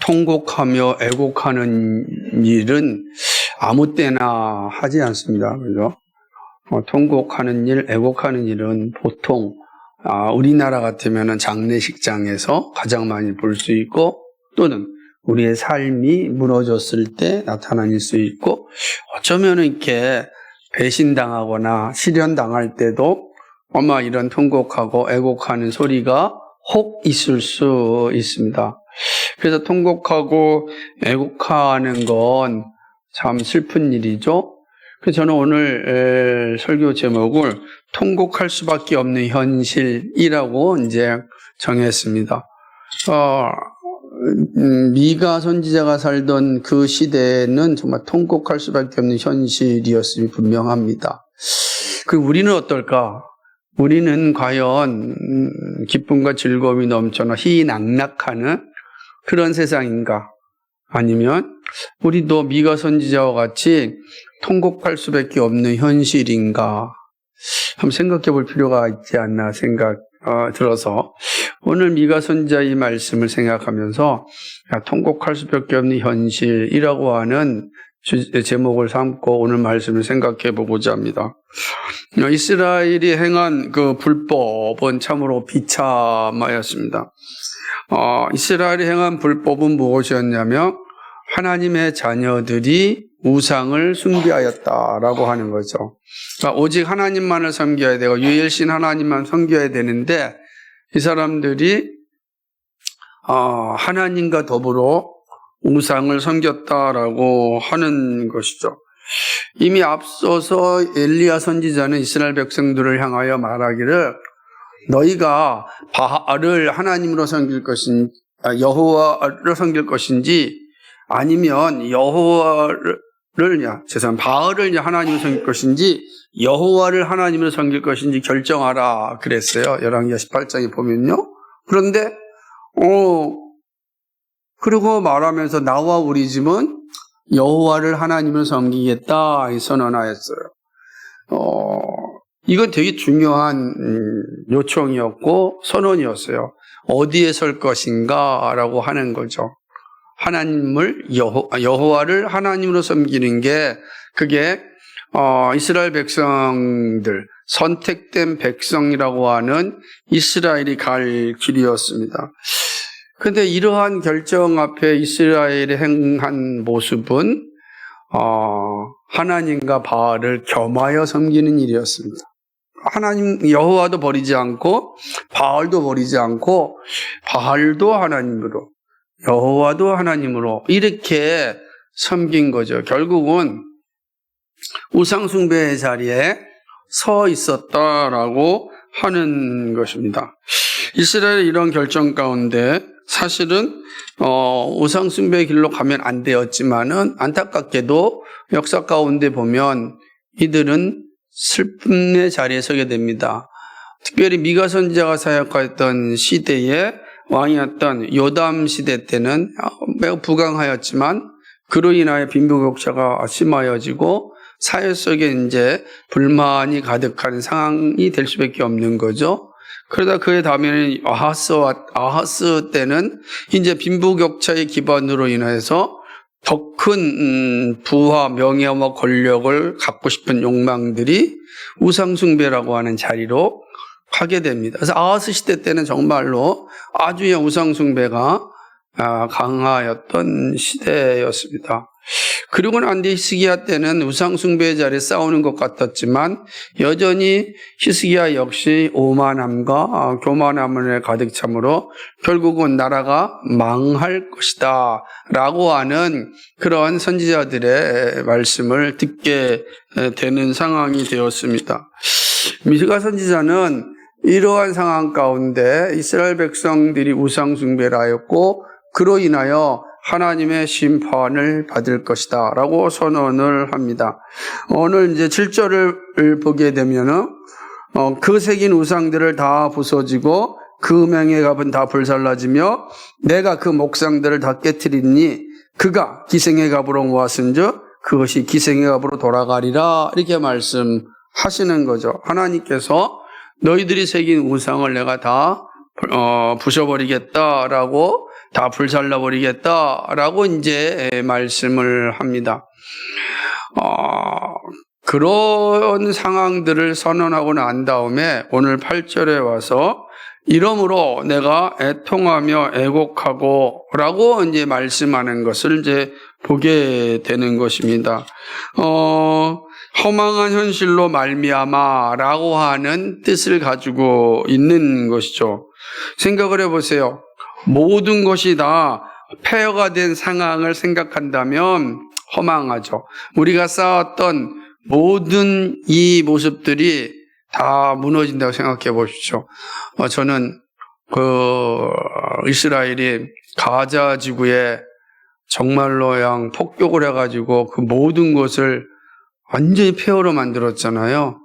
통곡하며 애곡하는 일은 아무 때나 하지 않습니다. 그죠? 통곡하는 일, 애곡하는 일은 보통 우리나라 같으면 장례식장에서 가장 많이 볼 수 있고, 또는 우리의 삶이 무너졌을 때 나타날 수 있고, 어쩌면 이렇게 배신당하거나 실현당할 때도 아마 이런 통곡하고 애곡하는 소리가 혹 있을 수 있습니다. 그래서 통곡하고 애곡하는 건 참 슬픈 일이죠. 그래서 저는 오늘 설교 제목을 통곡할 수밖에 없는 현실이라고 이제 정했습니다. 미가 선지자가 살던 그 시대는 정말 통곡할 수밖에 없는 현실이었음이 분명합니다. 그리고 우리는 어떨까? 우리는 과연 기쁨과 즐거움이 넘쳐나 희낙락하는 그런 세상인가? 아니면 우리도 미가 선지자와 같이 통곡할 수밖에 없는 현실인가? 한번 생각해 볼 필요가 있지 않나 들어서 오늘 미가 선지자의 이 말씀을 생각하면서 통곡할 수밖에 없는 현실이라고 하는 제목을 삼고 오늘 말씀을 생각해 보고자 합니다. 이스라엘이 행한 그 불법은 참으로 비참하였습니다. 이스라엘이 행한 불법은 무엇이었냐면 하나님의 자녀들이 우상을 숭배하였다라고 하는 거죠. 그러니까 오직 하나님만을 섬겨야 되고 유일신 하나님만 섬겨야 되는데 이 사람들이 하나님과 더불어 우상을 섬겼다라고 하는 것이죠. 이미 앞서서 엘리야 선지자는 이스라엘 백성들을 향하여 말하기를 너희가 바알을 하나님으로 섬길 것인지 여호와를 섬길 것인지 아니면 바알을 하나님으로 섬길 것인지 여호와를 하나님으로 섬길 것인지 결정하라 그랬어요. 열왕기하 18장에 보면요. 그런데 그리고 말하면서 나와 우리 집은 여호와를 하나님으로 섬기겠다 선언하였어요. 이건 되게 중요한 요청이었고 선언이었어요. 어디에 설 것인가라고 하는 거죠. 하나님을 여호와를 하나님으로 섬기는 게 그게 이스라엘 백성들 선택된 백성이라고 하는 이스라엘이 갈 길이었습니다. 그런데 이러한 결정 앞에 이스라엘이 행한 모습은 하나님과 바알을 겸하여 섬기는 일이었습니다. 하나님 여호와도 버리지 않고 바알도 버리지 않고 바알도 하나님으로 여호와도 하나님으로 이렇게 섬긴 거죠. 결국은 우상 숭배의 자리에 서 있었다라고 하는 것입니다. 이스라엘의 이런 결정 가운데 사실은 우상 숭배의 길로 가면 안 되었지만은 안타깝게도 역사 가운데 보면 이들은 슬픔의 자리에 서게 됩니다. 특별히 미가 선지자가 사역했던 시대에 왕이었던 요담 시대 때는 매우 부강하였지만 그로 인하여 빈부격차가 심하여지고 사회 속에 이제 불만이 가득한 상황이 될 수밖에 없는 거죠. 그러다 그의 다음에는 아하스 때는 이제 빈부격차의 기반으로 인해서 더 큰 부와 명예와 권력을 갖고 싶은 욕망들이 우상숭배라고 하는 자리로 가게 됩니다. 그래서 아하스 시대 때는 정말로 아주 우상숭배가 강하였던 시대였습니다. 그리고 난 뒤 히스기야 때는 우상숭배의 자리에 싸우는 것 같았지만 여전히 히스기야 역시 오만함과 교만함을 가득 참으로 결국은 나라가 망할 것이다 라고 하는 그런 선지자들의 말씀을 듣게 되는 상황이 되었습니다. 미가 선지자는 이러한 상황 가운데 이스라엘 백성들이 우상숭배를 하였고 그로 인하여 하나님의 심판을 받을 것이다 라고 선언을 합니다. 오늘 이제 7절을 보게 되면은 그 새긴 우상들을 다 부서지고 그 음행의 값은 다 불살라지며 내가 그 목상들을 다 깨트리니 그가 기생의 값으로 모았은즉 그것이 기생의 값으로 돌아가리라 이렇게 말씀하시는 거죠. 하나님께서 너희들이 새긴 우상을 내가 다 부셔버리겠다라고 다 불살라버리겠다라고 이제 말씀을 합니다. 그런 상황들을 선언하고 난 다음에 오늘 8절에 와서 이러므로 내가 애통하며 애곡하고 라고 이제 말씀하는 것을 이제 보게 되는 것입니다. 허망한 현실로 말미암아라고 하는 뜻을 가지고 있는 것이죠. 생각을 해보세요. 모든 것이 다 폐허가 된 상황을 생각한다면 허망하죠. 우리가 쌓았던 모든 이 모습들이 다 무너진다고 생각해 보십시오. 저는 이스라엘이 가자 지구에 정말로 그냥 폭격을 해가지고 그 모든 것을 완전히 폐허로 만들었잖아요.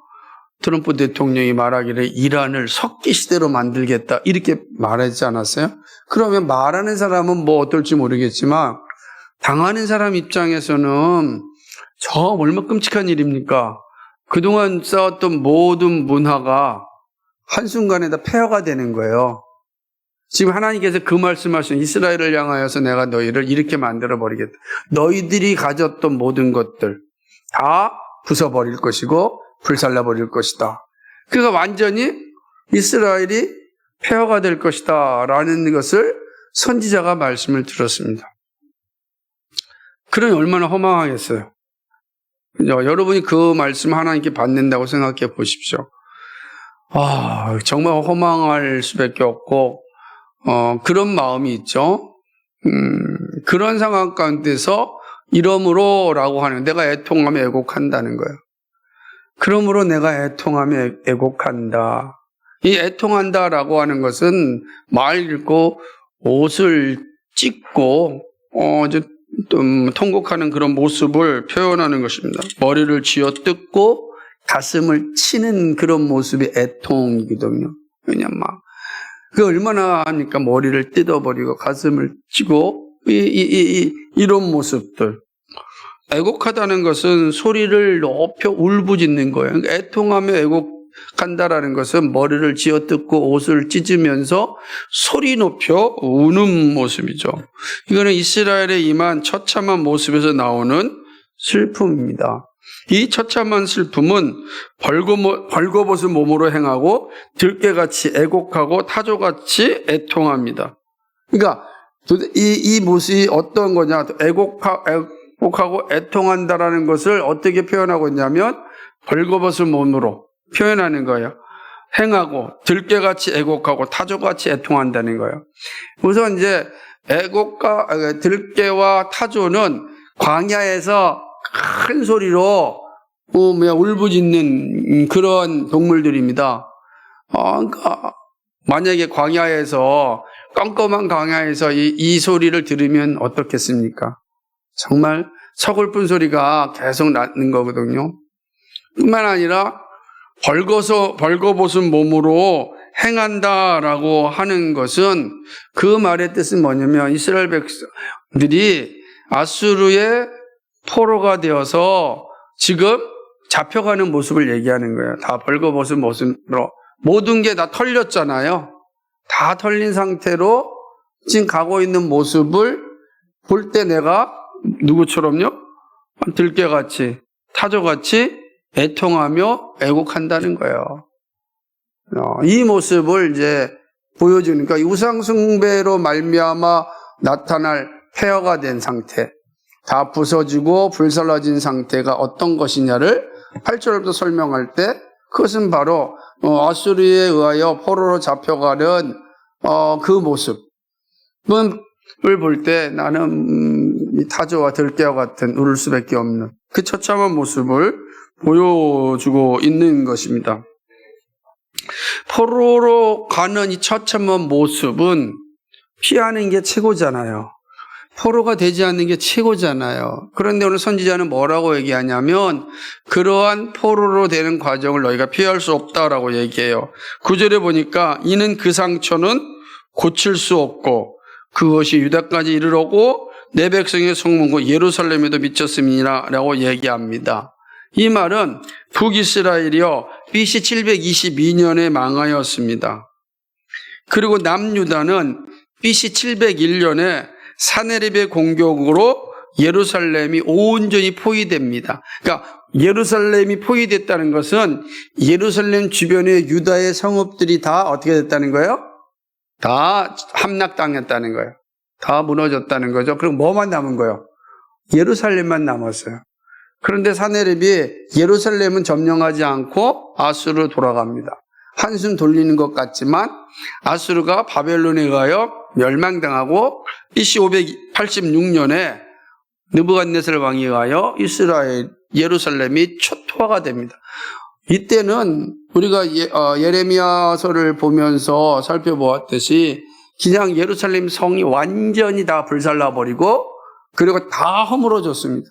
트럼프 대통령이 말하기를 이란을 석기 시대로 만들겠다 이렇게 말하지 않았어요? 그러면 말하는 사람은 뭐 어떨지 모르겠지만 당하는 사람 입장에서는 저 얼마나 끔찍한 일입니까? 그동안 쌓았던 모든 문화가 한순간에 다 폐허가 되는 거예요. 지금 하나님께서 그 말씀하신 이스라엘을 향하여서 내가 너희를 이렇게 만들어버리겠다. 너희들이 가졌던 모든 것들 다 부숴버릴 것이고 불살라버릴 것이다. 그러니까 완전히 이스라엘이 폐허가 될 것이다 라는 것을 선지자가 말씀을 들었습니다. 그러니 얼마나 허망하겠어요. 여러분이 그 말씀 하나님께 받는다고 생각해 보십시오. 정말 허망할 수밖에 없고 그런 마음이 있죠. 그런 상황 가운데서 이러므로 라고 하는 내가 애통하며 애곡한다는 거예요. 그러므로 내가 애통하며 애곡한다. 이 애통한다 라고 하는 것은 말 읽고 옷을 찢고 통곡하는 그런 모습을 표현하는 것입니다. 머리를 쥐어뜯고 가슴을 치는 그런 모습이 애통이거든요. 왜냐면 그 얼마나 하니까 머리를 뜯어버리고 가슴을 치고 이런 모습들. 애곡하다는 것은 소리를 높여 울부짖는 거예요. 그러니까 애통하며 애곡한다라는 것은 머리를 쥐어뜯고 옷을 찢으면서 소리 높여 우는 모습이죠. 이거는 이스라엘에 임한 처참한 모습에서 나오는 슬픔입니다. 이 처참한 슬픔은 벌거벗은 몸으로 행하고 들깨같이 애곡하고 타조같이 애통합니다. 그러니까 이 모습이 어떤 거냐? 애곡하고 애통한다라는 것을 어떻게 표현하고 있냐면 벌거벗은 몸으로 표현하는 거예요. 행하고 들깨같이 애곡하고 타조같이 애통한다는 거예요. 우선 이제 들깨와 타조는 광야에서 큰 소리로 울부짖는 그런 동물들입니다. 그러니까 만약에 광야에서 껌껌한 광야에서 이 소리를 들으면 어떻겠습니까? 정말 서글픈 소리가 계속 나는 거거든요. 뿐만 아니라 벌거벗은 몸으로 행한다라고 하는 것은 그 말의 뜻은 뭐냐면 이스라엘 백성들이 아수르의 포로가 되어서 지금 잡혀가는 모습을 얘기하는 거예요. 다 벌거벗은 모습으로. 모든 게 다 털렸잖아요. 다 털린 상태로 지금 가고 있는 모습을 볼 때 내가 누구처럼요? 들깨같이, 타조같이 애통하며 애곡한다는 거예요. 이 모습을 이제 보여주니까 우상숭배로 말미암아 나타날 폐허가 된 상태, 다 부서지고 불살라진 상태가 어떤 것이냐를 8절부터 설명할 때 그것은 바로 아수르에 의하여 포로로 잡혀가는 그 모습을 볼 때 나는 타조와 들깨와 같은 울을 수밖에 없는 그 처참한 모습을 보여주고 있는 것입니다. 포로로 가는 이 처참한 모습은 피하는 게 최고잖아요. 포로가 되지 않는 게 최고잖아요. 그런데 오늘 선지자는 뭐라고 얘기하냐면 그러한 포로로 되는 과정을 너희가 피할 수 없다라고 얘기해요. 9절에 보니까 이는 그 상처는 고칠 수 없고 그것이 유다까지 이르러고 내 백성의 성문과 예루살렘에도 미쳤음이니라 라고 얘기합니다. 이 말은 북이스라엘이요 BC 722년에 망하였습니다. 그리고 남유다는 BC 701년에 사네립의 공격으로 예루살렘이 온전히 포위됩니다. 그러니까 예루살렘이 포위됐다는 것은 예루살렘 주변의 유다의 성읍들이 다 어떻게 됐다는 거예요? 다 함락당했다는 거예요. 다 무너졌다는 거죠. 그럼 뭐만 남은 거예요? 예루살렘만 남았어요. 그런데 사네립이 예루살렘은 점령하지 않고 아수르로 돌아갑니다. 한숨 돌리는 것 같지만 아수르가 바벨론에 의하여 멸망당하고 BC 586년에 느부갓네살 왕에 의하여 예루살렘이 초토화가 됩니다. 이때는 우리가 예레미야서를 보면서 살펴보았듯이 그냥 예루살렘 성이 완전히 다 불살라버리고 그리고 다 허물어졌습니다.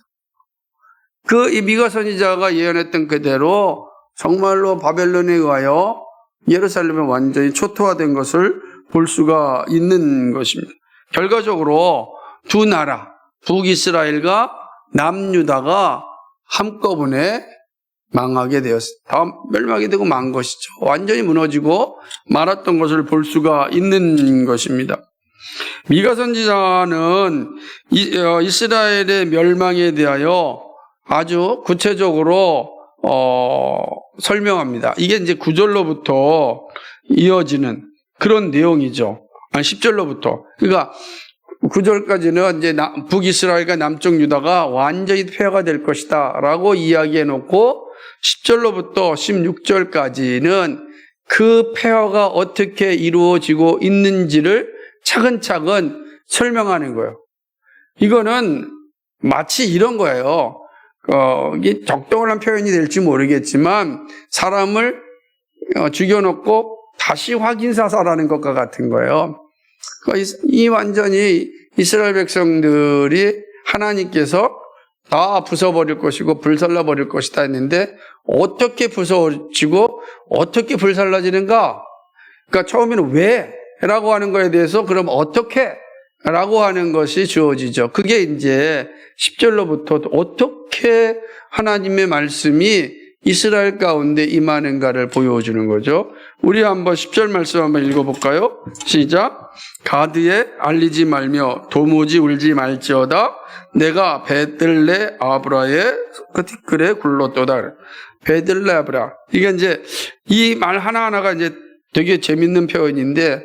이 미가 선지자가 예언했던 그대로 정말로 바벨론에 의하여 예루살렘이 완전히 초토화된 것을 볼 수가 있는 것입니다. 결과적으로 두 나라, 북이스라엘과 남유다가 한꺼번에 망하게 되었습니다. 다 멸망이 되고 만 것이죠. 완전히 무너지고 말았던 것을 볼 수가 있는 것입니다. 미가 선지자는 이스라엘의 멸망에 대하여 아주 구체적으로 설명합니다. 이게 이제 9절로부터 이어지는 그런 내용이죠. 아니 10절로부터. 그러니까 9절까지는 이제 북이스라엘과 남쪽 유다가 완전히 폐허가 될 것이다라고 이야기해 놓고 10절로부터 16절까지는 그 폐허가 어떻게 이루어지고 있는지를 차근차근 설명하는 거예요. 이거는 마치 이런 거예요. 이게 적당한 표현이 될지 모르겠지만 사람을 죽여놓고 다시 확인사살하는 것과 같은 거예요. 이 완전히 이스라엘 백성들이 하나님께서 다 부숴버릴 것이고 불살라버릴 것이다 했는데 어떻게 부서지고 어떻게 불살라지는가? 그러니까 처음에는 왜? 라고 하는 거에 대해서 그럼 어떻게? 라고 하는 것이 주어지죠. 그게 이제 10절로부터 어떻게 하나님의 말씀이 이스라엘 가운데 임하는가를 보여주는 거죠. 우리 한번 10절 말씀 한번 읽어볼까요? 시작. 가드에 알리지 말며 도무지 울지 말지어다. 내가 베들레 아브라의 그 티끌에 굴렀도다. 베들레 아브라. 이게 이제 이 말 하나하나가 이제 되게 재밌는 표현인데,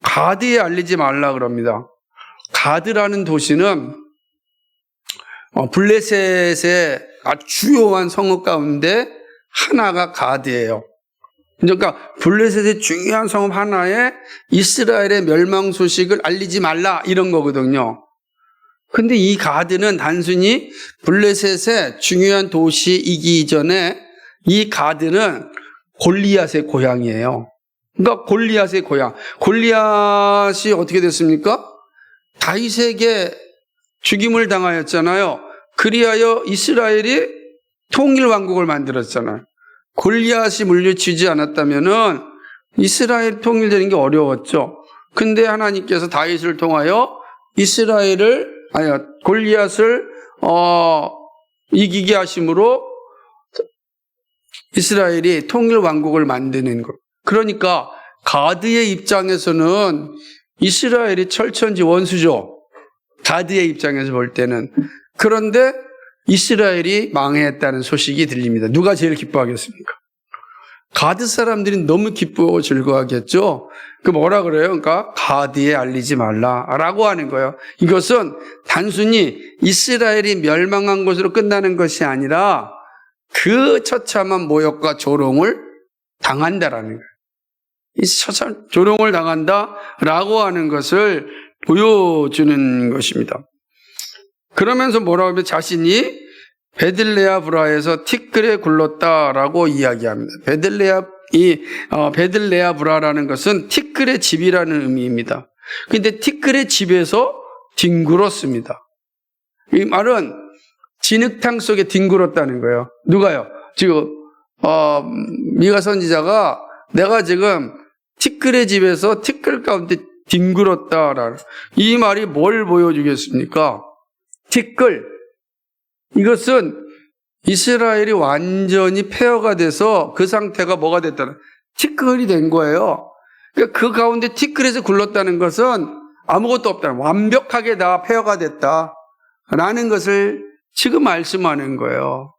가드에 알리지 말라 그럽니다. 가드라는 도시는 블레셋의 아주 주요한 성읍 가운데 하나가 가드예요. 그러니까 블레셋의 중요한 성읍 하나에 이스라엘의 멸망 소식을 알리지 말라 이런 거거든요. 근데 이 가드는 단순히 블레셋의 중요한 도시이기 이전에 이 가드는 골리앗의 고향이에요. 그러니까 골리앗의 고향. 골리앗이 어떻게 됐습니까? 다윗에게 죽임을 당하였잖아요. 그리하여 이스라엘이 통일 왕국을 만들었잖아요. 골리앗이 물리치지 않았다면은 이스라엘 통일되는 게 어려웠죠. 근데 하나님께서 다윗을 통하여 골리앗을 이기게 하심으로 이스라엘이 통일 왕국을 만드는 것. 그러니까 가드의 입장에서는 이스라엘이 철천지 원수죠. 가드의 입장에서 볼 때는. 그런데 이스라엘이 망했다는 소식이 들립니다. 누가 제일 기뻐하겠습니까? 가드 사람들이 너무 기쁘고 즐거워하겠죠. 그 뭐라 그래요? 그러니까 가드에 알리지 말라라고 하는 거예요. 이것은 단순히 이스라엘이 멸망한 것으로 끝나는 것이 아니라 그 처참한 모욕과 조롱을 당한다라는 거예요. 이 처참 조롱을 당한다라고 하는 것을 보여주는 것입니다. 그러면서 뭐라고 하면 자신이 베들레아 브라에서 티끌에 굴렀다라고 이야기합니다. 베들레아 브라라는 것은 티끌의 집이라는 의미입니다. 그런데 티끌의 집에서 뒹굴었습니다. 이 말은 진흙탕 속에 뒹굴었다는 거예요. 누가요? 지금 미가 선지자가 내가 지금 티끌의 집에서 티끌 가운데 뒹굴었다라는 이 말이 뭘 보여주겠습니까? 티끌. 이것은 이스라엘이 완전히 폐허가 돼서 그 상태가 뭐가 됐다는 티끌이 된 거예요. 그러니까 그 가운데 티끌에서 굴렀다는 것은 아무것도 없다. 완벽하게 다 폐허가 됐다라는 것을 지금 말씀하는 거예요.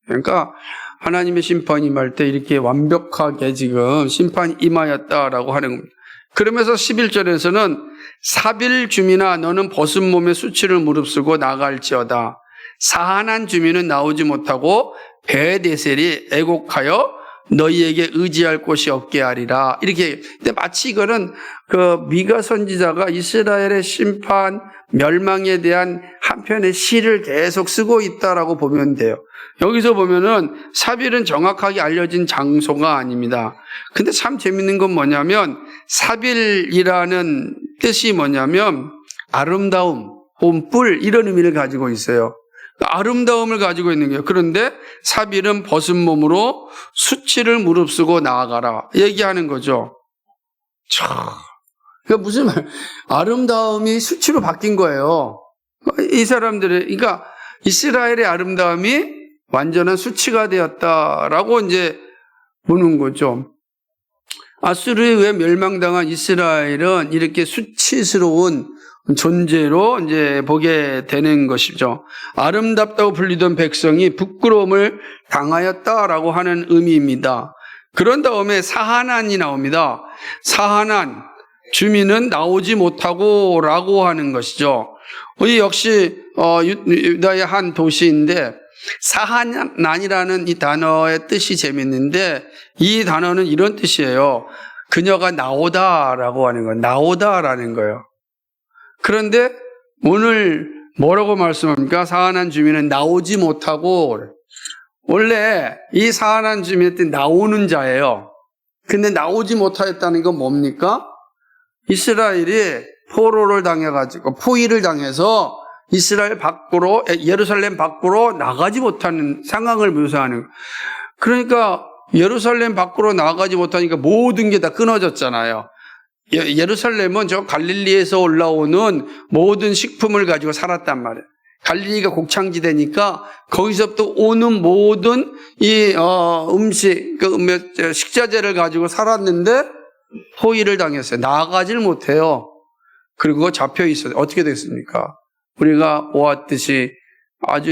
그러니까 하나님의 심판이 임할 때 이렇게 완벽하게 지금 심판이 임하였다라고 하는 겁니다. 그러면서 11절에서는 사빌 주민아 너는 벗은 몸에 수치를 무릅쓰고 나갈지어다. 사한한 주민은 나오지 못하고 베데셀이 애곡하여 너희에게 의지할 곳이 없게 하리라. 이렇게. 근데 마치 이거는 그 미가 선지자가 이스라엘의 심판, 멸망에 대한 한편의 시를 계속 쓰고 있다라고 보면 돼요. 여기서 보면은 사빌은 정확하게 알려진 장소가 아닙니다. 근데 참 재밌는 건 뭐냐면 사빌이라는 뜻이 뭐냐면 아름다움, 뿔 이런 의미를 가지고 있어요. 아름다움을 가지고 있는 거예요. 그런데 사빌은 벗은 몸으로 수치를 무릅쓰고 나아가라 얘기하는 거죠. 그러니까 무슨 말? 아름다움이 수치로 바뀐 거예요. 이 사람들의, 그러니까 이스라엘의 아름다움이 완전한 수치가 되었다라고 이제 보는 거죠. 아수르에 의해 멸망당한 이스라엘은 이렇게 수치스러운 존재로 이제 보게 되는 것이죠. 아름답다고 불리던 백성이 부끄러움을 당하였다라고 하는 의미입니다. 그런 다음에 사한안이 나옵니다. 사한안, 주민은 나오지 못하고 라고 하는 것이죠. 이 역시 유다의 한 도시인데 사한안이라는 이 단어의 뜻이 재밌는데 이 단어는 이런 뜻이에요. 그녀가 나오다라고 하는 거예요. 나오다라는 거예요. 그런데 오늘 뭐라고 말씀합니까? 사한안 주민은 나오지 못하고, 원래 이 사한안 주민의 뜻 나오는 자예요. 근데 나오지 못하였다는 건 뭡니까? 이스라엘이 포로를 당해가지고 포위를 당해서 이스라엘 밖으로, 예루살렘 밖으로 나가지 못하는 상황을 묘사하는 거예요. 그러니까 예루살렘 밖으로 나가지 못하니까 모든 게 다 끊어졌잖아요. 예루살렘은 저 갈릴리에서 올라오는 모든 식품을 가지고 살았단 말이에요. 갈릴리가 곡창지대니까 거기서부터 오는 모든 이 음식, 식자재를 가지고 살았는데 포위를 당했어요. 나가질 못해요. 그리고 잡혀 있어요. 어떻게 됐습니까? 우리가 보았듯이 아주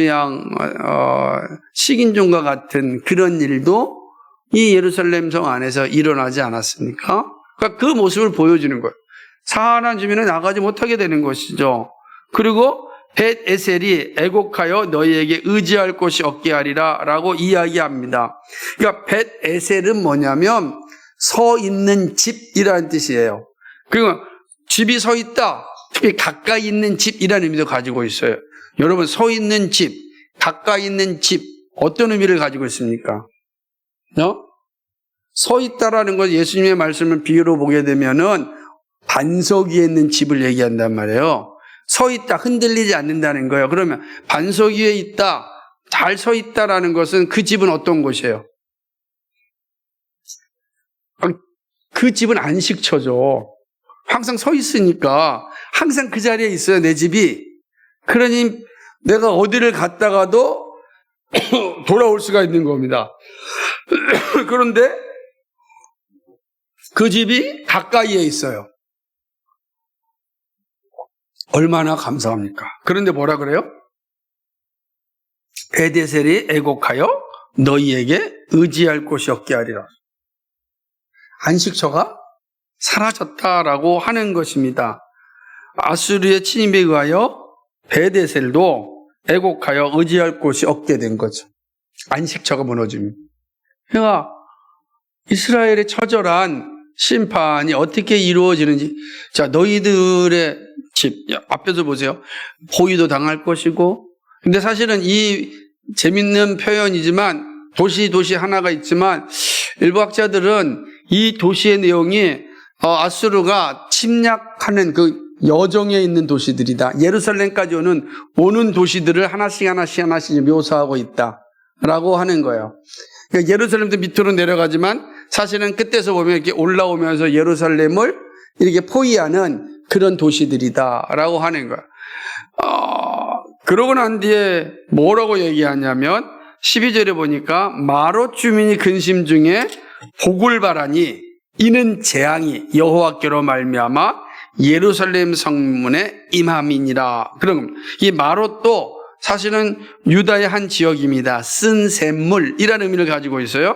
식인종과 같은 그런 일도 이 예루살렘 성 안에서 일어나지 않았습니까? 그러니까 그 모습을 보여주는 거예요. 사한안 주민은 나가지 못하게 되는 것이죠. 그리고 벳에셀이 애곡하여 너희에게 의지할 곳이 없게 하리라 라고 이야기합니다. 그러니까 벳에셀은 뭐냐면 서 있는 집이라는 뜻이에요. 그리고 집이 서 있다, 특히 가까이 있는 집이라는 의미도 가지고 있어요. 여러분, 서 있는 집, 가까이 있는 집, 어떤 의미를 가지고 있습니까? 서 있다라는 것, 예수님의 말씀을 비유로 보게 되면은 반석 위에 있는 집을 얘기한단 말이에요. 서 있다, 흔들리지 않는다는 거예요. 그러면 반석 위에 있다, 잘 서 있다라는 것은 그 집은 어떤 곳이에요? 그 집은 안식처죠. 항상 서 있으니까 항상 그 자리에 있어요, 내 집이. 그러니 내가 어디를 갔다가도 돌아올 수가 있는 겁니다. 그런데 그 집이 가까이에 있어요. 얼마나 감사합니까? 그런데 뭐라 그래요? 베데셀이 애곡하여 너희에게 의지할 곳이 없게 하리라. 안식처가 사라졌다라고 하는 것입니다. 아수르의 침입에 의하여 베데셀도 애곡하여 의지할 곳이 없게 된 거죠. 안식처가 무너집니다. 그러니까 이스라엘의 처절한 심판이 어떻게 이루어지는지, 자, 너희들의 집, 앞에서 보세요. 포위도 당할 것이고, 근데 사실은 이 재밌는 표현이지만 도시 하나가 있지만 일부 학자들은 이 도시의 내용이 아수르가 침략하는 그 여정에 있는 도시들이다. 예루살렘까지 오는 도시들을 하나씩 묘사하고 있다라고 하는 거예요. 그러니까 예루살렘도 밑으로 내려가지만 사실은 끝에서 보면 이렇게 올라오면서 예루살렘을 이렇게 포위하는 그런 도시들이다라고 하는 거예요. 그러고 난 뒤에 뭐라고 얘기하냐면 12절에 보니까 마롯 주민이 근심 중에 복을 바라니 이는 재앙이 여호와께로 말미암아 예루살렘 성문에 임함이니라. 그런 겁니다. 이 마롯도 사실은 유다의 한 지역입니다. 쓴 샘물이라는 의미를 가지고 있어요.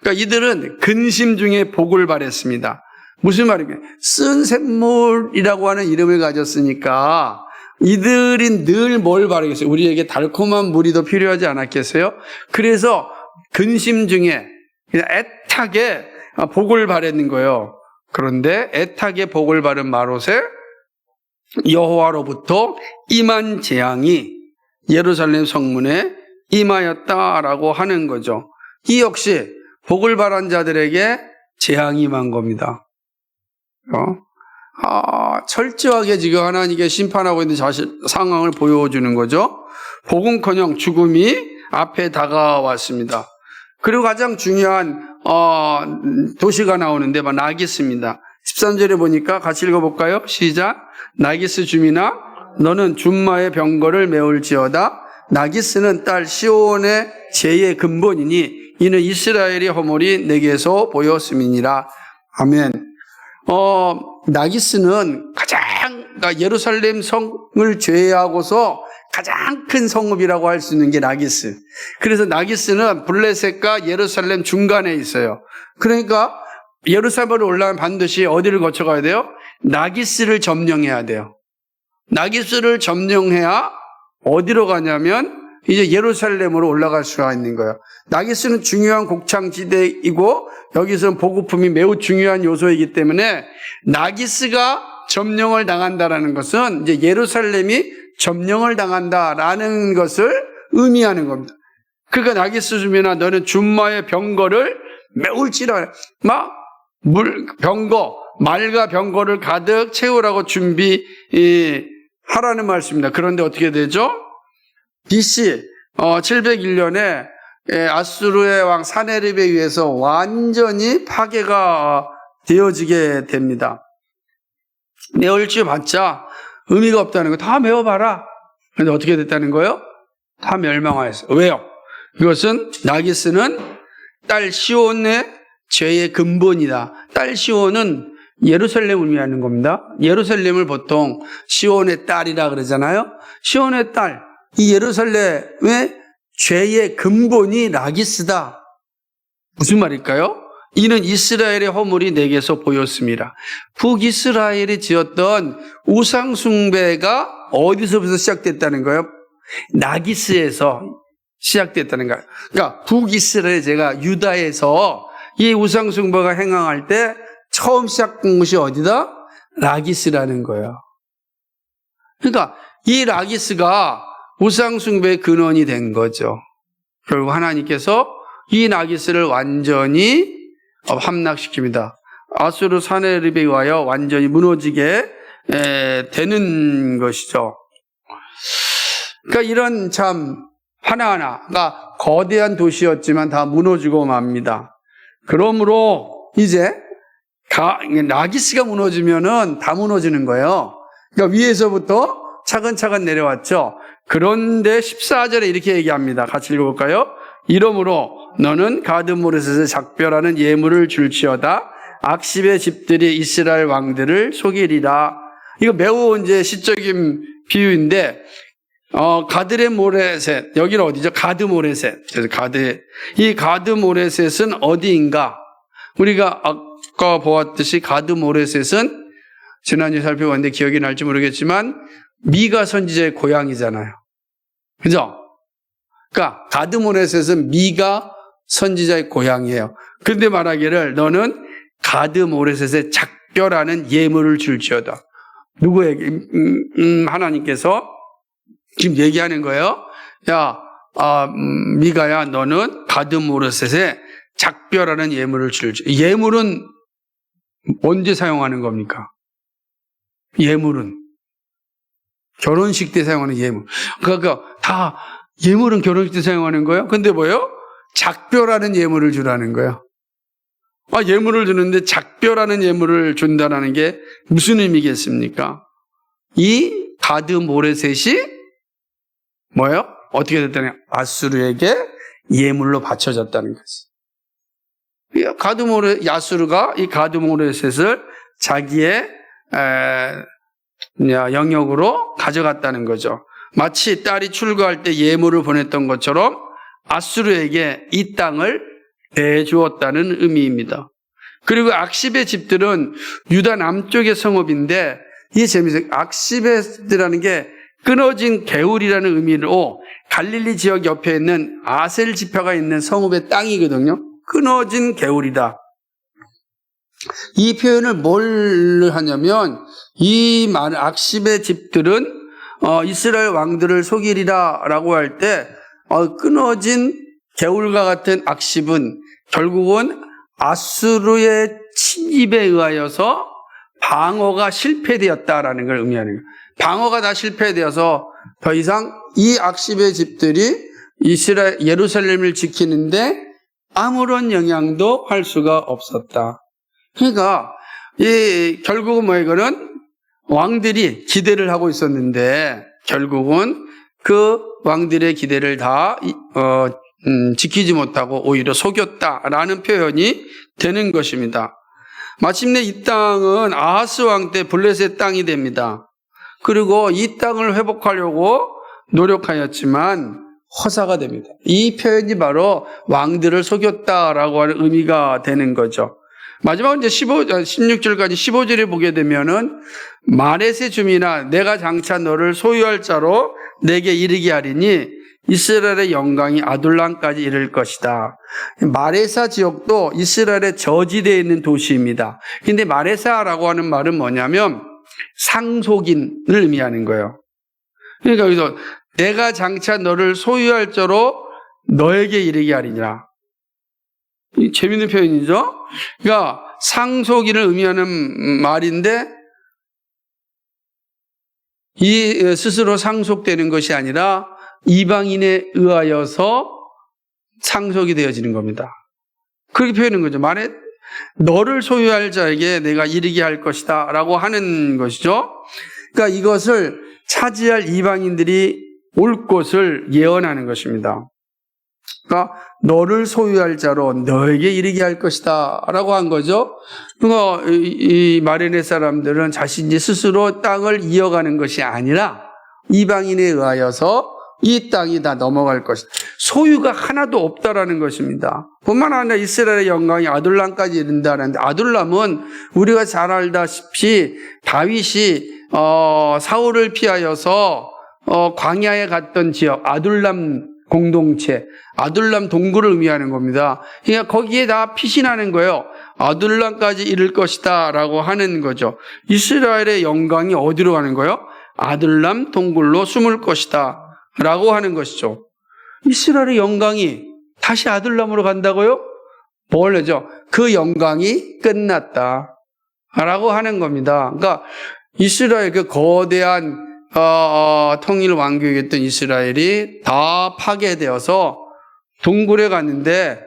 그러니까 이들은 근심 중에 복을 바랬습니다. 무슨 말입니까? 쓴 샘물이라고 하는 이름을 가졌으니까 이들이 늘 뭘 바라겠어요? 우리에게 달콤한 물이 더 필요하지 않았겠어요? 그래서 근심 중에 그냥 애타게 복을 바랬는 거예요. 그런데 애타게 복을 바른 마롯에 여호와로부터 임한 재앙이 예루살렘 성문에 임하였다라고 하는 거죠. 이 역시 복을 바란 자들에게 재앙이 임한 겁니다. 철저하게 지금 하나님께 심판하고 있는 상황을 보여주는 거죠. 복은커녕 죽음이 앞에 다가왔습니다. 그리고 가장 중요한 도시가 나오는데 나기스입니다. 13절에 보니까 같이 읽어볼까요? 시작. 나기스 주민아 너는 준마의 병거를 메울지어다. 나기스는 딸 시온의 죄의 근본이니 이는 이스라엘의 허물이 내게서 보였음이니라. 아멘. 나기스는 그러니까 예루살렘 성을 제외하고서 가장 큰 성읍이라고 할 수 있는 게 나기스. 그래서 나기스는 블레셋과 예루살렘 중간에 있어요. 그러니까 예루살렘으로 올라가면 반드시 어디를 거쳐가야 돼요? 나기스를 점령해야 돼요. 나기스를 점령해야 어디로 가냐면 이제 예루살렘으로 올라갈 수가 있는 거예요. 나기스는 중요한 곡창지대이고 여기서는 보급품이 매우 중요한 요소이기 때문에 나기스가 점령을 당한다라는 것은 이제 예루살렘이 점령을 당한다라는 것을 의미하는 겁니다. 그러니까 나기스 주민아 너는 준마의 병거를 메울지라. 병거, 말과 병거를 가득 채우라고 준비하라는 말씀입니다. 그런데 어떻게 되죠? BC 701년에 아수르의 왕 사네립에 의해서 완전히 파괴가 되어지게 됩니다. 메울지 봤자 의미가 없다는 거. 다 메워봐라. 그런데 어떻게 됐다는 거예요? 다 멸망하였어요. 왜요? 이것은 나기스는 딸 시온의 죄의 근본이다. 딸 시온은 예루살렘을 의미하는 겁니다. 예루살렘을 보통 시온의 딸이라 그러잖아요. 시온의 딸, 이 예루살렘의 죄의 근본이 나기스다. 무슨 말일까요? 이는 이스라엘의 허물이 내게서 보였습니다. 북이스라엘이 지었던 우상숭배가 어디서부터 시작됐다는 거예요? 나기스에서 시작됐다는 거예요. 그러니까 북이스라엘 제가 유다에서 이 우상숭배가 행황할 때 처음 시작된 곳이 어디다? 나기스라는 거예요. 그러니까 이 나기스가 우상숭배의 근원이 된 거죠. 결국 하나님께서 이 나기스를 완전히 함락시킵니다. 아수르 사네립에 의하여 완전히 무너지게 되는 것이죠. 그러니까 이런 참 하나하나가 거대한 도시였지만 다 무너지고 맙니다. 그러므로 이제 나기스가 무너지면은 다 무너지는 거예요. 그러니까 위에서부터 차근차근 내려왔죠. 그런데 14절에 이렇게 얘기합니다. 같이 읽어볼까요? 이러므로 너는 가드모레셋에 작별하는 예물을 줄지어다. 악십의 집들이 이스라엘 왕들을 속이리라. 이거 매우 이제 시적인 비유인데, 가드레 모레셋, 여기는 어디죠? 가드 모레셋. 그래서 이 가드 모레셋은 어디인가? 우리가 아까 보았듯이 가드 모레셋은 지난주에 살펴봤는데 기억이 날지 모르겠지만 미가 선지자의 고향이잖아요. 그죠? 그러니까 가드 모레셋은 미가 선지자의 고향이에요. 그런데 말하기를 너는 가드 모레셋에 작별하는 예물을 줄지어다. 누구에게? 하나님께서 지금 얘기하는 거예요. 야, 미가야, 너는 가드 모레셋에 작별하는 예물을 줄지. 예물은 언제 사용하는 겁니까? 예물은 결혼식 때 사용하는 예물. 그러니까 다 예물은 결혼식 때 사용하는 거예요. 근데 뭐예요? 작별하는 예물을 주라는 거예요. 예물을 주는데 작별하는 예물을 준다는 게 무슨 의미겠습니까? 이 가드 모레셋이 뭐예요? 어떻게 됐다냐? 아수르에게 예물로 바쳐졌다는 거지. 야수르가 이 가드모레셋을 자기의 영역으로 가져갔다는 거죠. 마치 딸이 출가할 때 예물을 보냈던 것처럼 아수르에게 이 땅을 내주었다는 의미입니다. 그리고 악십의 집들은 유다 남쪽의 성읍인데, 이게 재미있어요. 악십의 집이라는 게 끊어진 개울이라는 의미로 갈릴리 지역 옆에 있는 아셀 지파가 있는 성읍의 땅이거든요. 끊어진 개울이다. 이 표현을 뭘 하냐면, 이 많은 악십의 집들은 이스라엘 왕들을 속이리라 라고 할 때, 끊어진 개울과 같은 악십은 결국은 아수르의 침입에 의하여서 방어가 실패되었다라는 걸 의미하는 거예요. 방어가 다 실패되어서 더 이상 이 악십의 집들이 예루살렘을 지키는데 아무런 영향도 할 수가 없었다. 그러니까 결국은 이거는 왕들이 기대를 하고 있었는데 결국은 그 왕들의 기대를 다 지키지 못하고 오히려 속였다라는 표현이 되는 것입니다. 마침내 이 땅은 아하스 왕 때 블레셋 땅이 됩니다. 그리고 이 땅을 회복하려고 노력하였지만 허사가 됩니다. 이 표현이 바로 왕들을 속였다라고 하는 의미가 되는 거죠. 마지막으로 이제 16절까지 15절에 보게 되면은 마렛의 주민아 내가 장차 너를 소유할 자로 내게 이르게 하리니 이스라엘의 영광이 아둘람까지 이를 것이다. 마레사 지역도 이스라엘의 저지대에 있는 도시입니다. 근데 마레사라고 하는 말은 뭐냐면 상속인을 의미하는 거예요. 그러니까 여기서 내가 장차 너를 소유할 자로 너에게 이르게 하리니라. 재밌는 표현이죠. 그러니까 상속인을 의미하는 말인데 이 스스로 상속되는 것이 아니라 이방인에 의하여서 상속이 되어지는 겁니다. 그렇게 표현하는 거죠. 만에 너를 소유할 자에게 내가 이르게 할 것이다 라고 하는 것이죠. 그러니까 이것을 차지할 이방인들이 올 것을 예언하는 것입니다. 그러니까 너를 소유할 자로 너에게 이르게 할 것이다 라고 한 거죠. 그러니까 이 마레네 사람들은 자신이 스스로 땅을 이어가는 것이 아니라 이방인에 의하여서 이 땅이 다 넘어갈 것이다. 소유가 하나도 없다라는 것입니다. 뿐만 아니라 이스라엘의 영광이 아둘람까지 이른다는데, 아둘람은 우리가 잘 알다시피 다윗이 사울을 피하여서 광야에 갔던 지역 아둘람 공동체, 아둘람 동굴을 의미하는 겁니다. 그러니까 거기에 다 피신하는 거예요. 아둘람까지 이를 것이다 라고 하는 거죠. 이스라엘의 영광이 어디로 가는 거예요? 아둘람 동굴로 숨을 것이다 라고 하는 것이죠. 이스라엘의 영광이 다시 아둘람으로 간다고요? 뭘죠? 그 영광이 끝났다 라고 하는 겁니다. 그러니까 이스라엘 그 거대한 통일 왕국이었던 이스라엘이 다 파괴되어서 동굴에 갔는데,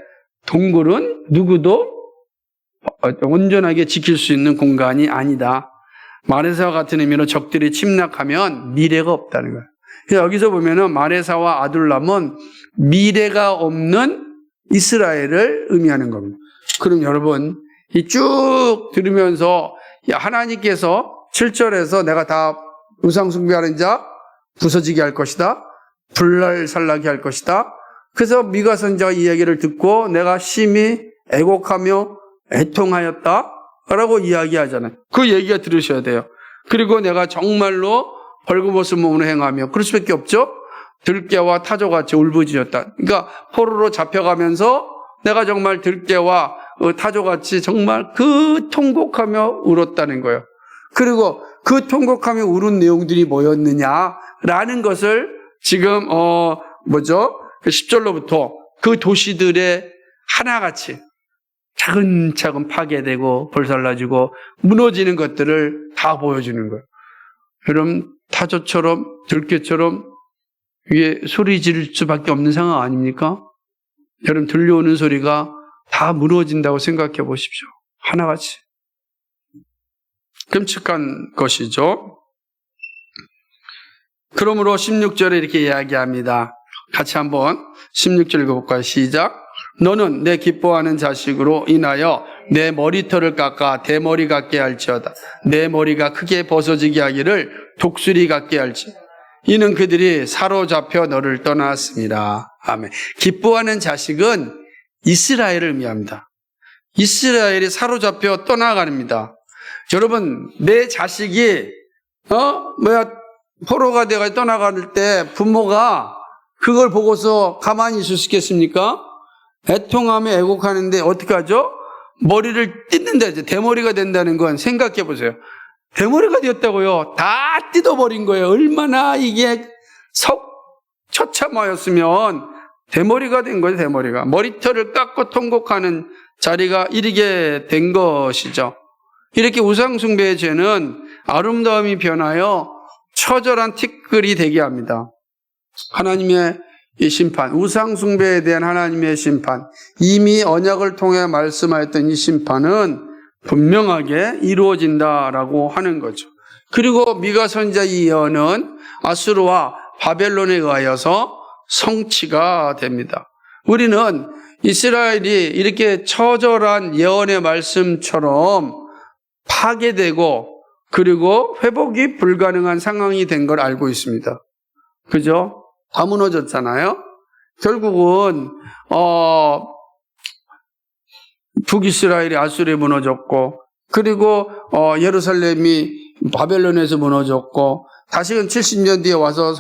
동굴은 누구도 온전하게 지킬 수 있는 공간이 아니다. 마레사와 같은 의미로 적들이 침략하면 미래가 없다는 거예요. 여기서 보면은 마레사와 아둘람은 미래가 없는 이스라엘을 의미하는 겁니다. 그럼 여러분, 이 쭉 들으면서 하나님께서 7절에서 내가 다 우상 숭배하는 자 부서지게 할 것이다. 불날살나게 할 것이다. 그래서 미가 선지자가 이 얘기를 듣고 내가 심히 애곡하며 애통하였다 라고 이야기하잖아요. 그 얘기가 들으셔야 돼요. 그리고 내가 정말로 벌거벗은 몸으로 행하며, 그럴 수밖에 없죠. 들깨와 타조같이 울부짖었다. 그러니까 포로로 잡혀가면서 내가 정말 들깨와 타조같이 정말 그 통곡하며 울었다는 거예요. 그리고 그 통곡하며 우는 내용들이 뭐였느냐라는 것을 지금 그 10절로부터 그 도시들의 하나같이 차근차근 파괴되고 불살라지고 무너지는 것들을 다 보여주는 거예요. 여러분, 타조처럼 들깨처럼 이게 소리 지를 수밖에 없는 상황 아닙니까? 여러분, 들려오는 소리가 다 무너진다고 생각해 보십시오. 하나같이. 끔찍한 것이죠. 그러므로 16절에 이렇게 이야기합니다. 같이 한번 16절 읽어볼까요? 시작. 너는 내 기뻐하는 자식으로 인하여 내 머리털을 깎아 대머리 같게 할지어다. 내 머리가 크게 벗어지게 하기를 독수리 같게 할지. 이는 그들이 사로잡혀 너를 떠났습니다. 아멘. 기뻐하는 자식은 이스라엘을 의미합니다. 이스라엘이 사로잡혀 떠나갑니다. 여러분, 내 자식이 포로가 돼가 떠나갈 때 부모가 그걸 보고서 가만히 있을 수 있겠습니까? 애통하며 애곡하는데 어떻게 하죠? 머리를 찢는다. 이제 대머리가 된다는 건 생각해 보세요. 대머리가 되었다고요. 다 뜯어버린 거예요. 얼마나 이게 처참하였으면 대머리가 된 거예요. 대머리가. 머리털을 깎고 통곡하는 자리가 이르게 된 것이죠. 이렇게 우상숭배의 죄는 아름다움이 변하여 처절한 티끌이 되게 합니다. 하나님의 이 심판, 우상숭배에 대한 하나님의 심판, 이미 언약을 통해 말씀하였던 이 심판은 분명하게 이루어진다라고 하는 거죠. 그리고 미가 선지자 이 예언은 아수르와 바벨론에 의하여서 성취가 됩니다. 우리는 이스라엘이 이렇게 처절한 예언의 말씀처럼 파괴되고 그리고 회복이 불가능한 상황이 된 걸 알고 있습니다. 그죠? 다 무너졌잖아요. 결국은 북이스라엘이 아수르에 무너졌고 그리고 예루살렘이 바벨론에서 무너졌고 다시금 70년 뒤에 와서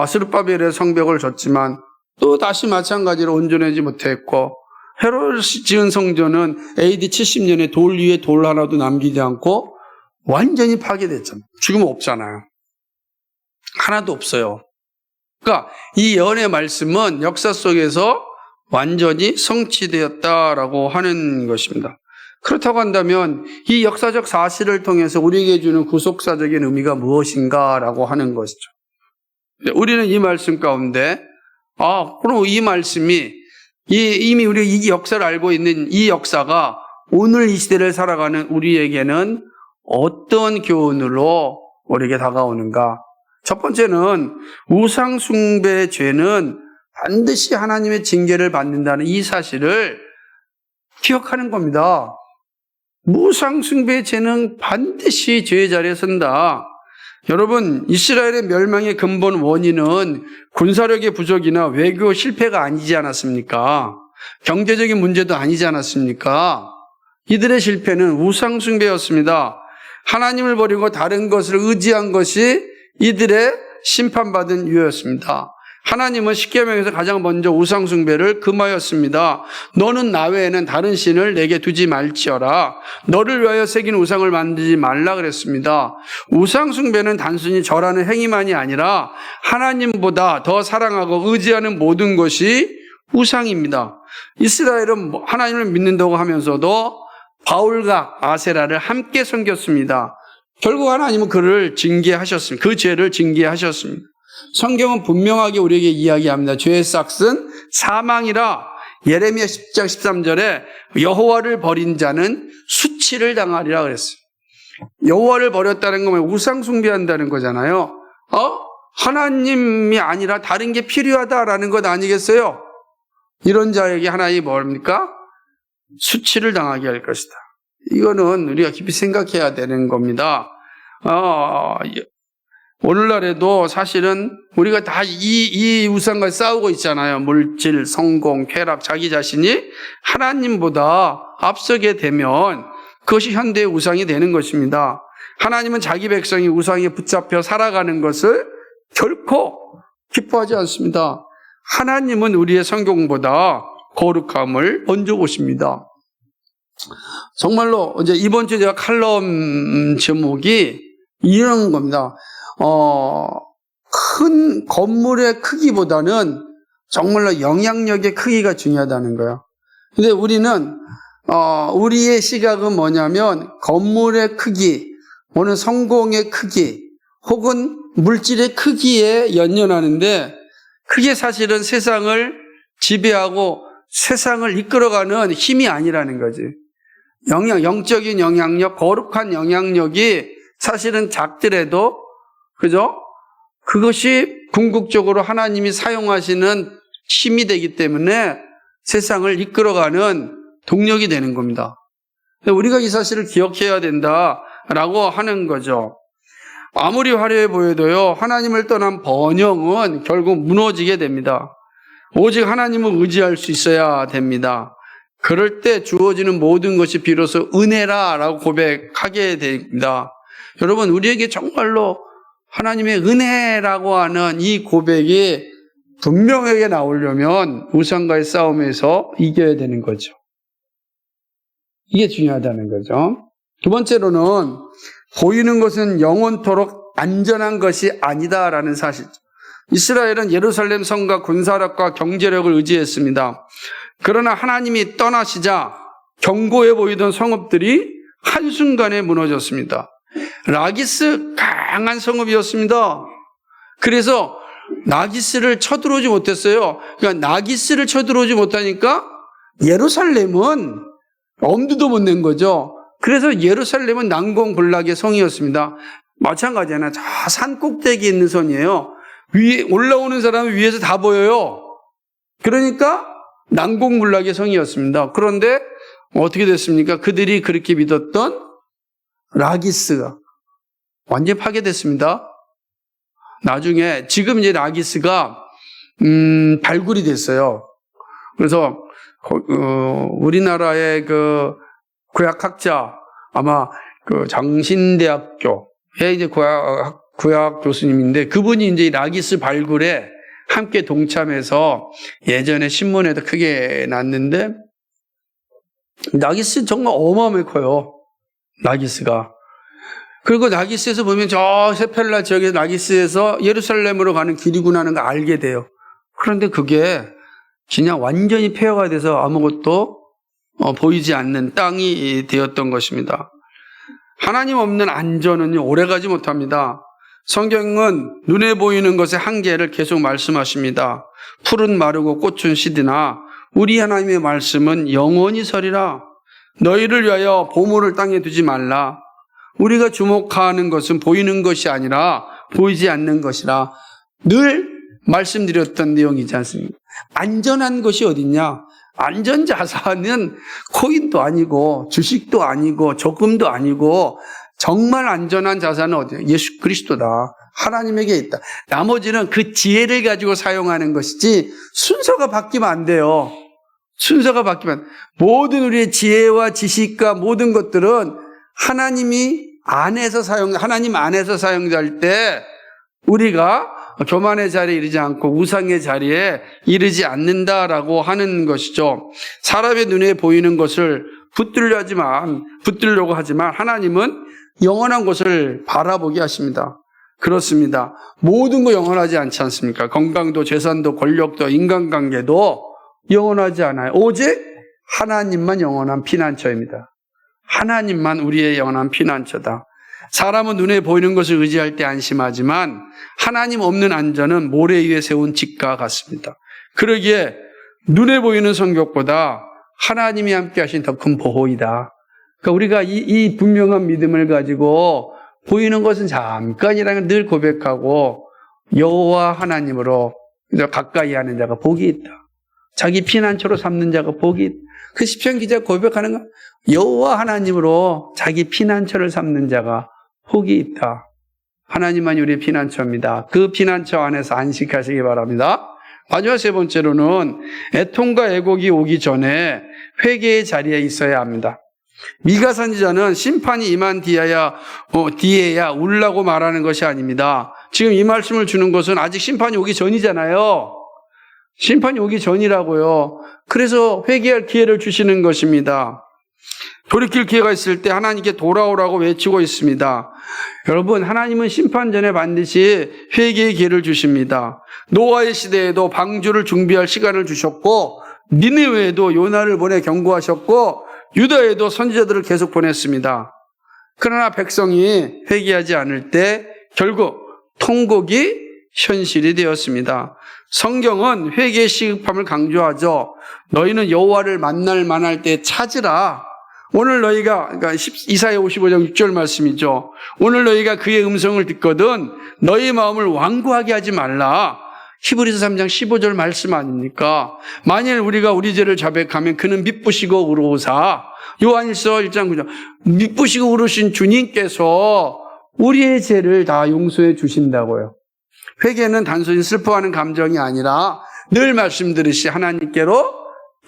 스룹바벨의 성벽을 졌지만 또 다시 마찬가지로 온전하지 못했고 헤롯이 지은 성전은 AD 70년에 돌 위에 돌 하나도 남기지 않고 완전히 파괴됐잖아요. 지금은 없잖아요. 하나도 없어요. 그러니까 이 예언의 말씀은 역사 속에서 완전히 성취되었다라고 하는 것입니다. 그렇다고 한다면 이 역사적 사실을 통해서 우리에게 주는 구속사적인 의미가 무엇인가라고 하는 것이죠. 우리는 이 말씀 가운데 그럼 이 말씀이 이미 우리가 이 역사를 알고 있는 이 역사가 오늘 이 시대를 살아가는 우리에게는 어떤 교훈으로 우리에게 다가오는가? 첫 번째는 우상숭배의 죄는 반드시 하나님의 징계를 받는다는 이 사실을 기억하는 겁니다. 우상숭배의 죄는 반드시 죄의 자리에 선다. 여러분, 이스라엘의 멸망의 근본 원인은 군사력의 부족이나 외교 실패가 아니지 않았습니까? 경제적인 문제도 아니지 않았습니까? 이들의 실패는 우상숭배였습니다. 하나님을 버리고 다른 것을 의지한 것이 이들의 심판받은 이유였습니다. 하나님은 십계명에서 가장 먼저 우상숭배를 금하였습니다. 너는 나 외에는 다른 신을 내게 두지 말지어라. 너를 위하여 새긴 우상을 만들지 말라 그랬습니다. 우상숭배는 단순히 절하는 행위만이 아니라 하나님보다 더 사랑하고 의지하는 모든 것이 우상입니다. 이스라엘은 하나님을 믿는다고 하면서도 바울과 아세라를 함께 섬겼습니다. 결국 하나님은 그를 징계하셨습니다. 그 죄를 징계하셨습니다. 성경은 분명하게 우리에게 이야기합니다. 죄의 싹은 사망이라. 예레미야 10장 13절에 여호와를 버린 자는 수치를 당하리라 그랬어요. 여호와를 버렸다는 건 우상 숭배한다는 거잖아요. 하나님이 아니라 다른 게 필요하다라는 것 아니겠어요? 이런 자에게 하나님이 뭡니까? 수치를 당하게 할 것이다. 이거는 우리가 깊이 생각해야 되는 겁니다. 오늘날에도 사실은 우리가 다 이 우상과 싸우고 있잖아요. 물질, 성공, 쾌락, 자기 자신이 하나님보다 앞서게 되면 그것이 현대의 우상이 되는 것입니다. 하나님은 자기 백성이 우상에 붙잡혀 살아가는 것을 결코 기뻐하지 않습니다. 하나님은 우리의 성공보다 거룩함을 먼저 보십니다. 정말로 이제 이번 주에 제가 칼럼 제목이 이런 겁니다. 큰 건물의 크기보다는 정말로 영향력의 크기가 중요하다는 거예요. 근데 우리는 우리의 시각은 뭐냐면 건물의 크기, 오늘 성공의 크기, 혹은 물질의 크기에 연연하는데 그게 사실은 세상을 지배하고 세상을 이끌어가는 힘이 아니라는 거지. 영적인 영향력, 거룩한 영향력이 사실은 작더라도, 그죠? 그것이 궁극적으로 하나님이 사용하시는 힘이 되기 때문에 세상을 이끌어가는 동력이 되는 겁니다. 우리가 이 사실을 기억해야 된다라고 하는 거죠. 아무리 화려해 보여도요, 하나님을 떠난 번영은 결국 무너지게 됩니다. 오직 하나님을 의지할 수 있어야 됩니다. 그럴 때 주어지는 모든 것이 비로소 은혜라라고 고백하게 됩니다. 여러분, 우리에게 정말로 하나님의 은혜라고 하는 이 고백이 분명하게 나오려면 우상과의 싸움에서 이겨야 되는 거죠. 이게 중요하다는 거죠. 두 번째로는 보이는 것은 영원토록 안전한 것이 아니다라는 사실이죠. 이스라엘은 예루살렘 성과 군사력과 경제력을 의지했습니다. 그러나 하나님이 떠나시자 견고해 보이던 성읍들이 한순간에 무너졌습니다. 라기스 강한 성읍이었습니다. 그래서 라기스를 쳐들어오지 못했어요. 그러니까 라기스를 쳐들어오지 못하니까 예루살렘은 엄두도 못 낸 거죠. 그래서 예루살렘은 난공불락의 성이었습니다. 마찬가지잖아요. 저 산 꼭대기에 있는 성이에요. 위에 올라오는 사람은 위에서 다 보여요. 그러니까 난공불락의 성이었습니다. 그런데 어떻게 됐습니까? 그들이 그렇게 믿었던 라기스가 완전히 파괴됐습니다. 나중에 지금 이제 라기스가 발굴이 됐어요. 그래서 우리나라의 그 구약학자 아마 그 장신대학교의 이제 구약 교수님인데 그분이 이제 라기스 발굴에 함께 동참해서 예전에 신문에도 크게 났는데 라기스 정말 어마어마하게 커요. 라기스가. 그리고 라기스에서 보면 저 세펠라 지역의 라기스에서 예루살렘으로 가는 길이구나 하는 걸 알게 돼요. 그런데 그게 그냥 완전히 폐허가 돼서 아무것도 보이지 않는 땅이 되었던 것입니다. 하나님 없는 안전은 오래가지 못합니다. 성경은 눈에 보이는 것의 한계를 계속 말씀하십니다. 풀은 마르고 꽃은 시드나 우리 하나님의 말씀은 영원히 서리라. 너희를 위하여 보물을 땅에 두지 말라. 우리가 주목하는 것은 보이는 것이 아니라 보이지 않는 것이라. 늘 말씀드렸던 내용이지 않습니까? 안전한 것이 어딨냐? 안전자산은 코인도 아니고 주식도 아니고 적금도 아니고 정말 안전한 자산은 어디냐? 예수 그리스도다. 하나님에게 있다. 나머지는 그 지혜를 가지고 사용하는 것이지 순서가 바뀌면 안 돼요. 순서가 바뀌면 모든 우리의 지혜와 지식과 모든 것들은 하나님 안에서 사용될 때 우리가 교만의 자리에 이르지 않고 우상의 자리에 이르지 않는다라고 하는 것이죠. 사람의 눈에 보이는 것을 붙들려고 하지만 하나님은 영원한 것을 바라보게 하십니다. 그렇습니다. 모든 거 영원하지 않지 않습니까? 건강도 재산도 권력도 인간관계도 영원하지 않아요. 오직 하나님만 영원한 피난처입니다. 하나님만 우리의 영원한 피난처다. 사람은 눈에 보이는 것을 의지할 때 안심하지만 하나님 없는 안전은 모래 위에 세운 집과 같습니다. 그러기에 눈에 보이는 성벽보다 하나님이 함께 하신 더 큰 보호이다. 그러니까 우리가 이 분명한 믿음을 가지고 보이는 것은 잠깐이라는 걸 늘 고백하고 여호와 하나님으로 가까이 하는 자가 복이 있다. 자기 피난처로 삼는 자가 복이 있다. 그 시편 기자가 고백하는 건 여호와 하나님으로 자기 피난처를 삼는 자가 복이 있다. 하나님만이 우리의 피난처입니다. 그 피난처 안에서 안식하시기 바랍니다. 마지막 세 번째로는 애통과 애곡이 오기 전에 회개의 자리에 있어야 합니다. 미가 선지자는 심판이 임한 뒤에야 울라고 말하는 것이 아닙니다. 지금 이 말씀을 주는 것은 아직 심판이 오기 전이잖아요. 심판이 오기 전이라고요. 그래서 회개할 기회를 주시는 것입니다. 돌이킬 기회가 있을 때 하나님께 돌아오라고 외치고 있습니다. 여러분, 하나님은 심판 전에 반드시 회개의 기회를 주십니다. 노아의 시대에도 방주를 준비할 시간을 주셨고 니느웨에도 요나를 보내 경고하셨고 유다에도 선지자들을 계속 보냈습니다. 그러나 백성이 회개하지 않을 때 결국 통곡이 현실이 되었습니다. 성경은 회개의 시급함을 강조하죠. 너희는 여호와를 만날 만할 때 찾으라. 오늘 너희가, 그러니까 이사야 55장 6절 말씀이죠. 오늘 너희가 그의 음성을 듣거든 너희 마음을 완고하게 하지 말라. 히브리서 3장 15절 말씀 아닙니까? 만일 우리가 우리 죄를 자백하면 그는 미쁘시고 의로우사. 요한일서 1장 9절. 미쁘시고 의로우신 주님께서 우리의 죄를 다 용서해 주신다고요. 회개는 단순히 슬퍼하는 감정이 아니라 늘 말씀드렸듯이 하나님께로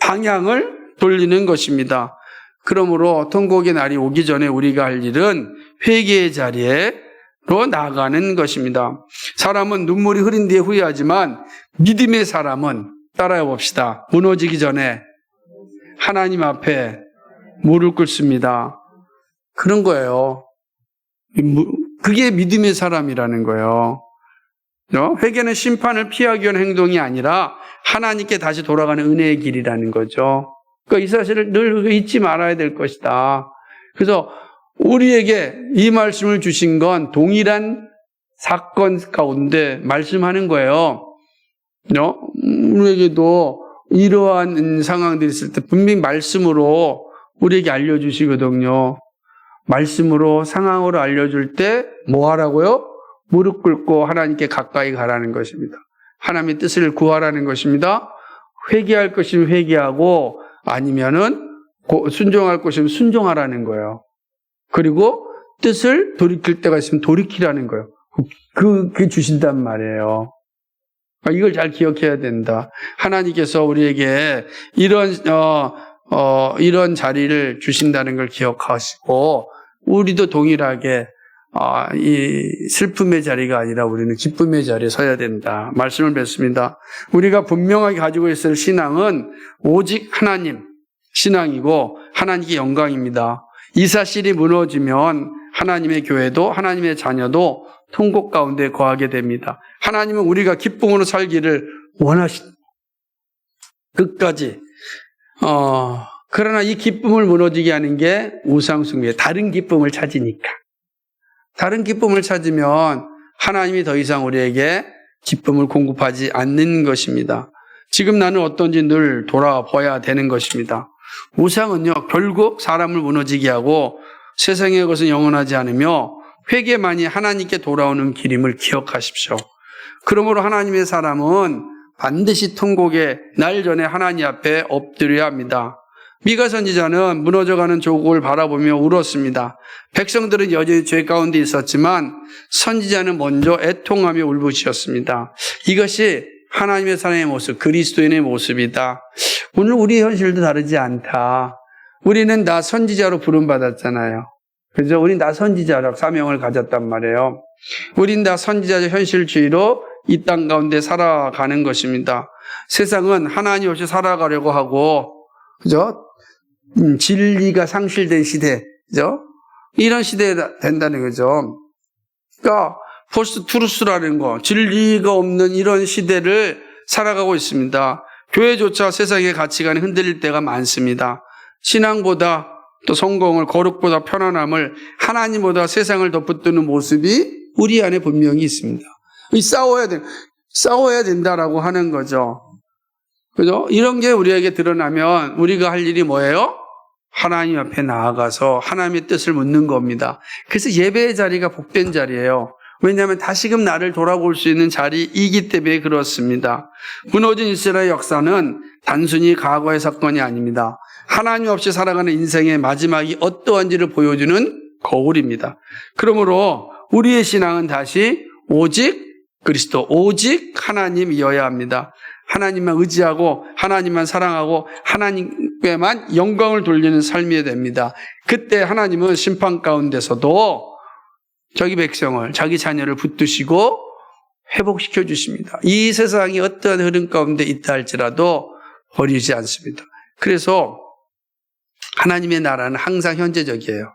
방향을 돌리는 것입니다. 그러므로 통곡의 날이 오기 전에 우리가 할 일은 회개의 자리로 나아가는 것입니다. 사람은 눈물이 흐린 뒤에 후회하지만 믿음의 사람은 따라해 봅시다. 무너지기 전에 하나님 앞에 무릎 꿇습니다. 그런 거예요. 그게 믿음의 사람이라는 거예요. 회개는 심판을 피하기 위한 행동이 아니라 하나님께 다시 돌아가는 은혜의 길이라는 거죠. 그러니까 이 사실을 늘 잊지 말아야 될 것이다. 그래서 우리에게 이 말씀을 주신 건 동일한 사건 가운데 말씀하는 거예요. 우리에게도 이러한 상황들이 있을 때 분명히 말씀으로 우리에게 알려주시거든요. 말씀으로 상황으로 알려줄 때 뭐 하라고요? 무릎 꿇고 하나님께 가까이 가라는 것입니다. 하나님의 뜻을 구하라는 것입니다. 회개할 것이면 회개하고 아니면은 순종할 것이면 순종하라는 거예요. 그리고 뜻을 돌이킬 때가 있으면 돌이키라는 거예요. 그게 주신단 말이에요. 이걸 잘 기억해야 된다. 하나님께서 우리에게 이런 자리를 주신다는 걸 기억하시고 우리도 동일하게 이 슬픔의 자리가 아니라 우리는 기쁨의 자리에 서야 된다. 말씀을 뵙습니다. 우리가 분명하게 가지고 있을 신앙은 오직 하나님 신앙이고 하나님께 영광입니다. 이 사실이 무너지면 하나님의 교회도 하나님의 자녀도 통곡 가운데 거하게 됩니다. 하나님은 우리가 기쁨으로 살기를 원하십니다. 끝까지. 그러나 이 기쁨을 무너지게 하는 게 우상숭배, 다른 기쁨을 찾으니까. 다른 기쁨을 찾으면 하나님이 더 이상 우리에게 기쁨을 공급하지 않는 것입니다. 지금 나는 어떤지 늘 돌아봐야 되는 것입니다. 우상은요, 결국 사람을 무너지게 하고 세상의 것은 영원하지 않으며 회개만이 하나님께 돌아오는 길임을 기억하십시오. 그러므로 하나님의 사람은 반드시 통곡의 날 전에 하나님 앞에 엎드려야 합니다. 미가 선지자는 무너져가는 조국을 바라보며 울었습니다. 백성들은 여전히 죄 가운데 있었지만 선지자는 먼저 애통하며 울부짖었습니다. 이것이 하나님의 사람의 모습, 그리스도인의 모습이다. 오늘 우리 현실도 다르지 않다. 우리는 다 선지자로 부름받았잖아요. 그죠? 우린 다 선지자로 사명을 가졌단 말이에요. 우린 다 선지자적 현실주의로 이 땅 가운데 살아가는 것입니다. 세상은 하나님 없이 살아가려고 하고, 그죠? 진리가 상실된 시대, 그죠? 이런 시대가 된다는 거죠. 그러니까 포스트 트루스라는 거, 진리가 없는 이런 시대를 살아가고 있습니다. 교회조차 세상의 가치관이 흔들릴 때가 많습니다. 신앙보다 또 성공을, 거룩보다 편안함을, 하나님보다 세상을 더 붙드는 모습이 우리 안에 분명히 있습니다. 싸워야 된다라고 하는 거죠. 그죠? 이런 게 우리에게 드러나면 우리가 할 일이 뭐예요? 하나님 앞에 나아가서 하나님의 뜻을 묻는 겁니다. 그래서 예배의 자리가 복된 자리예요. 왜냐하면 다시금 나를 돌아볼 수 있는 자리이기 때문에 그렇습니다. 무너진 이스라엘 역사는 단순히 과거의 사건이 아닙니다. 하나님 없이 살아가는 인생의 마지막이 어떠한지를 보여주는 거울입니다. 그러므로 우리의 신앙은 다시 오직 그리스도, 오직 하나님이어야 합니다. 하나님만 의지하고 하나님만 사랑하고 하나님께만 영광을 돌리는 삶이 됩니다. 그때 하나님은 심판 가운데서도 자기 백성을, 자기 자녀를 붙드시고 회복시켜 주십니다. 이 세상이 어떠한 흐름 가운데 있다 할지라도 버리지 않습니다. 그래서 하나님의 나라는 항상 현재적이에요.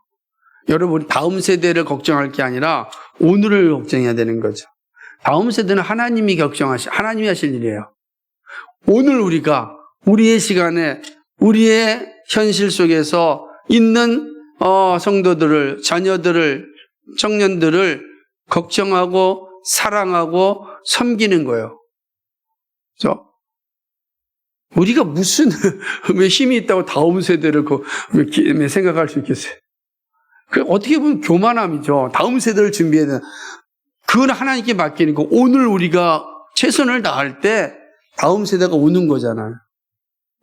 여러분, 다음 세대를 걱정할 게 아니라 오늘을 걱정해야 되는 거죠. 다음 세대는 하나님이 하나님이 하실 일이에요. 오늘 우리가 우리의 시간에 우리의 현실 속에서 있는 성도들을, 자녀들을, 청년들을 걱정하고 사랑하고 섬기는 거예요. 그렇죠? 우리가 무슨 힘이 있다고 다음 세대를 생각할 수 있겠어요? 어떻게 보면 교만함이죠. 다음 세대를 준비해야 되는. 그건 하나님께 맡기는 거. 오늘 우리가 최선을 다할 때 다음 세대가 오는 거잖아요.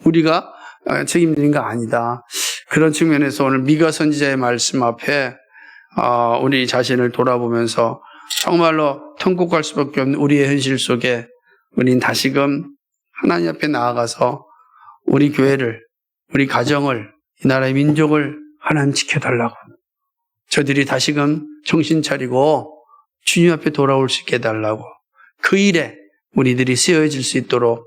우리가 책임지는 거 아니다. 그런 측면에서 오늘 미가 선지자의 말씀 앞에 우리 자신을 돌아보면서 정말로 천국 갈 수밖에 없는 우리의 현실 속에 우리는 다시금 하나님 앞에 나아가서 우리 교회를, 우리 가정을, 이 나라의 민족을 하나님 지켜달라고. 저들이 다시금 정신 차리고 주님 앞에 돌아올 수 있게 해달라고. 그 일에 우리들이 쓰여질 수 있도록,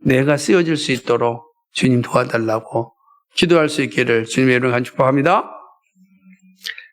내가 쓰여질 수 있도록 주님 도와달라고 기도할 수 있기를 주님의 이름으로 간절히 축복합니다.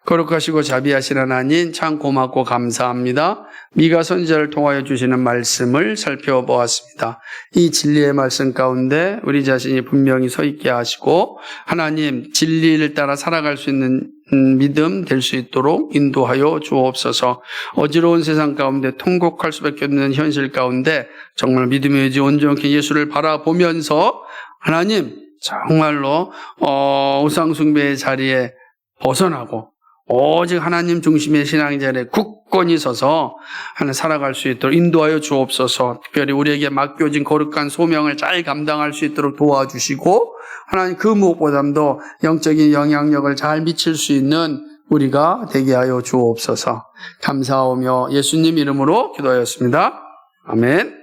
거룩하시고 자비하신 하나님 참 고맙고 감사합니다. 미가 선지자를 통하여 주시는 말씀을 살펴보았습니다. 이 진리의 말씀 가운데 우리 자신이 분명히 서 있게 하시고 하나님 진리를 따라 살아갈 수 있는 믿음 될 수 있도록 인도하여 주옵소서. 어지러운 세상 가운데 통곡할 수밖에 없는 현실 가운데 정말 믿음의 의지 온전히 예수를 바라보면서 하나님 정말로 우상 숭배의 자리에 벗어나고 오직 하나님 중심의 신앙자리에 굳건히 서서 하나 살아갈 수 있도록 인도하여 주옵소서. 특별히 우리에게 맡겨진 거룩한 소명을 잘 감당할 수 있도록 도와주시고 하나님 그 무엇보다도 영적인 영향력을 잘 미칠 수 있는 우리가 되게 하여 주옵소서. 감사하며 예수님 이름으로 기도하였습니다. 아멘.